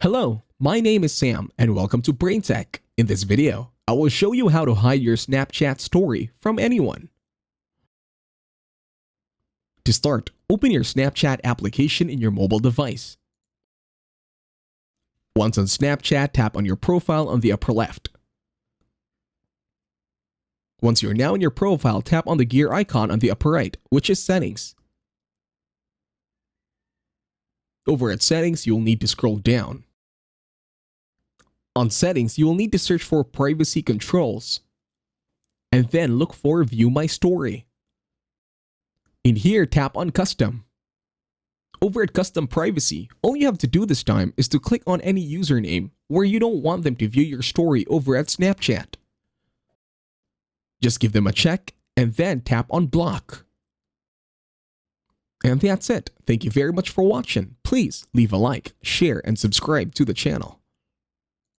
Hello, my name is Sam and welcome to BrainTech. In this video, I will show you how to hide your Snapchat story from anyone. To start, open your Snapchat application in your mobile device. Once on Snapchat, tap on your profile on the upper left. Once you're now in your profile, tap on the gear icon on the upper right, which is Settings. Over at Settings, you'll need to scroll down. On Settings, you will need to search for Privacy Controls, and then look for View My Story. In here, tap on Custom. Over at Custom Privacy, all you have to do this time is to click on any username where you don't want them to view your story over at Snapchat. Just give them a check, and then tap on Block. And that's it. Thank you very much for watching. Please leave a like, share, and subscribe to the channel.